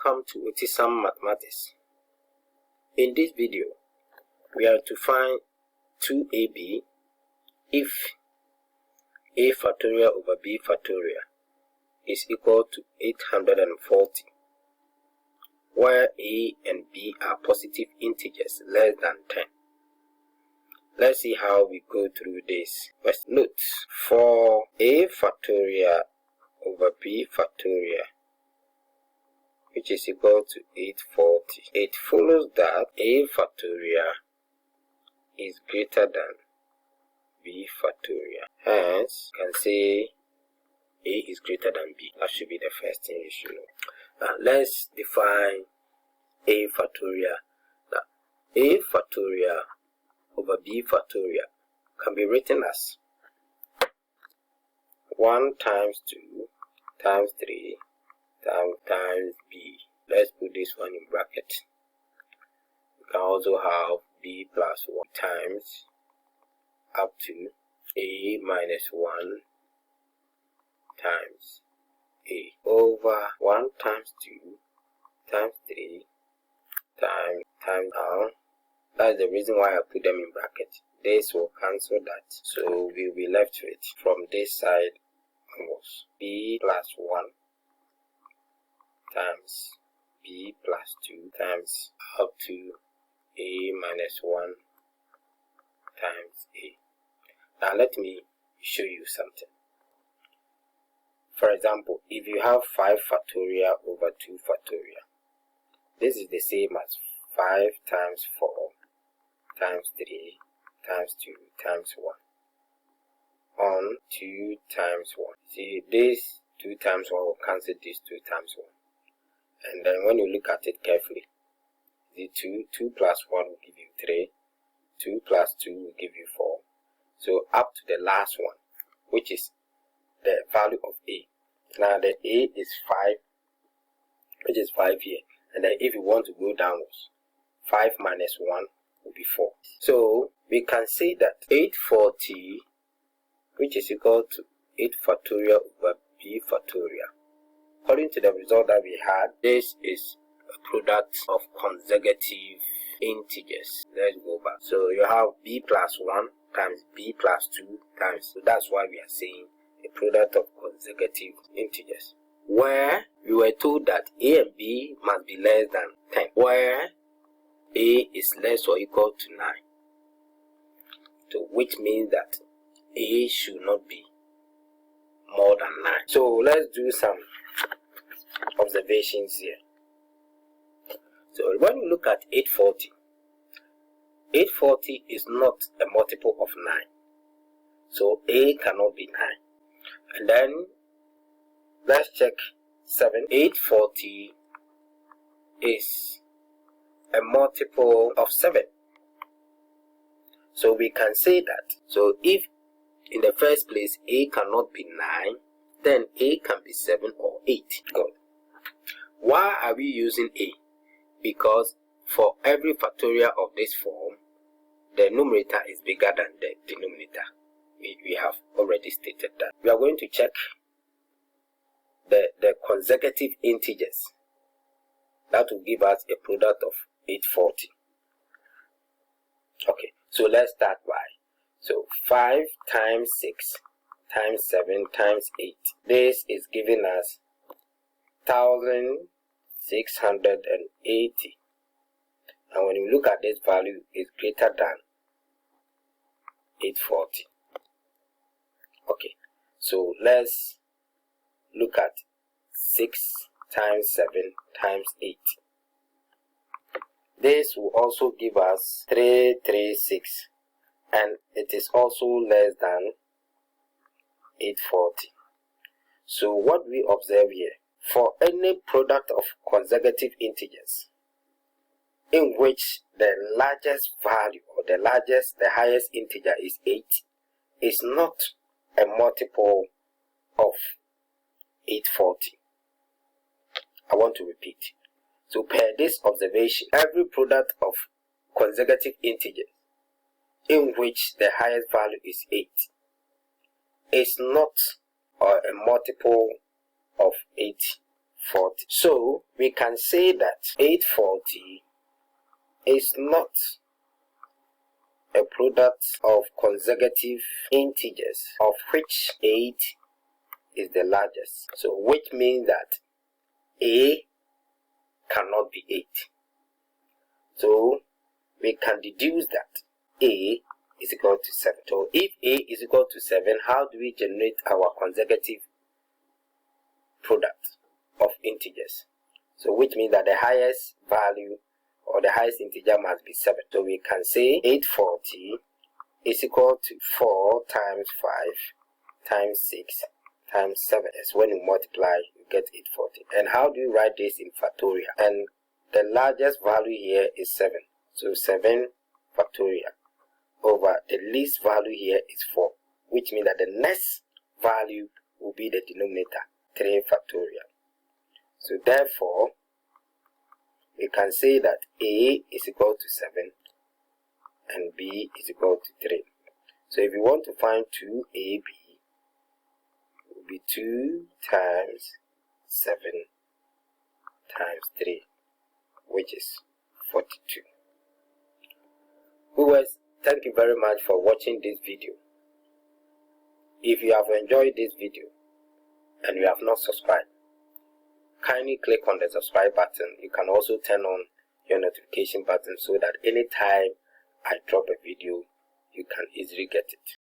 Welcome to Autism Mathematics. In this video, we are to find 2ab if a factorial over b factorial is equal to 840, where a and b are positive integers less than 10. Let's see how we go through this. First, note, for a factorial over b factorial, which is equal to 840, it follows that a factorial is greater than b factorial. Hence, you can say a is greater than b. That should be the first thing you should know. Let's define a factorial. Now, a factorial over b factorial can be written as 1 times 2 times 3 times b. Let's put this one in bracket. You can also have b plus 1 times up to a minus 1 times a over 1 times 2 times 3 times down. That's the reason why I put them in bracket. This will cancel that, so we'll be left with, from this side onwards, b plus 1 times b plus 2 times up to a minus 1 times a. Now let me show you something. For example, if you have 5 factorial over 2 factorial, this is the same as 5 times 4 times 3 times 2 times 1 on 2 times 1. See, this 2 times 1 will cancel this 2 times 1. And then when you look at it carefully, the 2 plus 1 will give you 3, 2 plus 2 will give you 4. So up to the last one, which is the value of a. Now the a is 5, which is 5 here. And then if you want to go downwards, 5 minus 1 will be 4. So we can say that 840, which is equal to 8 factorial over b factorial. According to the result that we had, this is a product of consecutive integers. Let's go back. So you have b plus 1 times b plus 2 times. So that's why we are saying a product of consecutive integers. Where we were told that a and b must be less than 10. Where a is less or equal to 9. So which means that a should not be more than 9. So let's do some observations here. So when you look at 840, 840 is not a multiple of 9. So a cannot be 9. And then let's check 7. 840 is a multiple of 7. So we can say that. So if in the first place a cannot be 9, then a can be 7 or 8. Good. Why are we using a? Because for every factorial of this form, the numerator is bigger than the denominator. We have already stated that. We are going to check the consecutive integers. That will give us a product of 840. Okay, so let's start by. So 5 times 6 times 7 times 8. This is giving us 1680. And when you look at this value, it's greater than 840. Okay, so let's look at 6 times 7 times 8. This will also give us 336, and it is also less than 840. So what we observe here, for any product of consecutive integers in which the largest value or the highest integer is 8, is not a multiple of 840. I want to repeat. So per this observation, every product of consecutive integers in which the highest value is 8 is not a multiple of 840. 840. So we can say that 840 is not a product of consecutive integers of which 8 is the largest. So which means that A cannot be 8. So we can deduce that A is equal to 7. So if A is equal to 7, how do we generate our consecutive product of integers? So which means that the highest value or the highest integer must be 7. So we can say 840 is equal to 4 times 5 times 6 times 7. As when you multiply, you get 840. And how do you write this in factorial? And the largest value here is 7. So 7 factorial over the least value here is 4, which means that the next value will be the denominator, 3 factorial. So therefore, we can say that A is equal to 7 and B is equal to 3. So if you want to find 2AB, it will be 2 times 7 times 3, which is 42. Viewers, thank you very much for watching this video. If you have enjoyed this video and you have not subscribed, kindly click on the subscribe button. You can also turn on your notification button so that anytime I drop a video, you can easily get it.